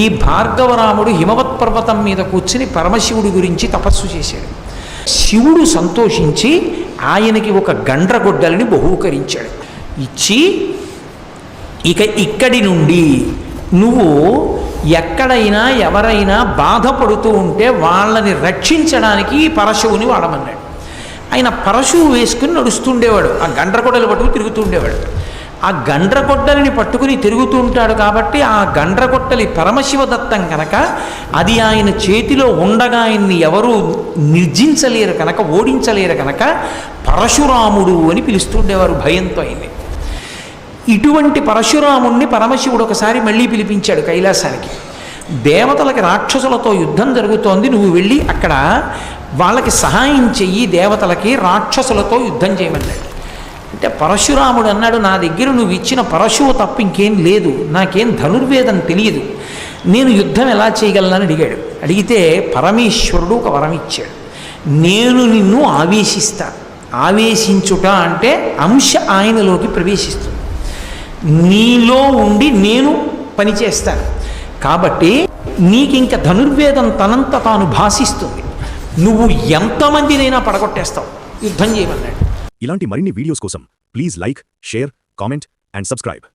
ఈ భార్గవరాముడు హిమవత్ పర్వతం మీద కూర్చుని పరమశివుడి గురించి తపస్సు చేశాడు. శివుడు సంతోషించి ఆయనకి ఒక గండ్రగొడ్డలిని బహూకరించాడు. ఇచ్చి ఇక ఇక్కడి నుండి నువ్వు ఎక్కడైనా ఎవరైనా బాధపడుతూ ఉంటే వాళ్ళని రక్షించడానికి పరశువుని వాడమన్నాడు. ఆయన పరశువు వేసుకుని నడుస్తుండేవాడు, ఆ గండ్రగొడ్డలు పట్టుకుని తిరుగుతుండేవాడు. ఆ గండ్రగొడ్డలిని పట్టుకుని తిరుగుతూ ఉంటాడు కాబట్టి ఆ గండ్రగొడ్డలి పరమశివదత్తం కనుక అది ఆయన చేతిలో ఉండగా ఆయన్ని ఎవరూ నిర్జించలేరు కనుక, ఓడించలేరు కనుక పరశురాముడు అని పిలుస్తుండేవారు భయంతో ఆయన్ని. ఇటువంటి పరశురాముణ్ణి పరమశివుడు ఒకసారి మళ్ళీ పిలిపించాడు కైలాసానికి. దేవతలకి రాక్షసులతో యుద్ధం జరుగుతోంది, నువ్వు వెళ్ళి అక్కడ వాళ్ళకి సహాయం చెయ్యి, దేవతలకి రాక్షసులతో యుద్ధం చేయమన్నాడు. అంటే పరశురాముడు అన్నాడు, నా దగ్గర నువ్వు ఇచ్చిన పరశువు తప్ప ఇంకేం లేదు, నాకేం ధనుర్వేదం తెలియదు, నేను యుద్ధం ఎలా చేయగలనని అడిగాడు. అడిగితే పరమేశ్వరుడు ఒక వరం ఇచ్చాడు, నేను నిన్ను ఆవేశిస్తాను. ఆవేశించుట అంటే అంశ ఆయనలోకి ప్రవేశిస్తుంది, నీలో ఉండి నేను పనిచేస్తాను కాబట్టి నీకింక ధనుర్వేదం తనంత తాను భాషిస్తుంది, నువ్వు ఎంతమందినైనా పడగొట్టేస్తావు, యుద్ధం చేయమన్నాడు. ఇలాంటి మరిన్ని వీడియోస్ కోసం please like, share, comment and subscribe.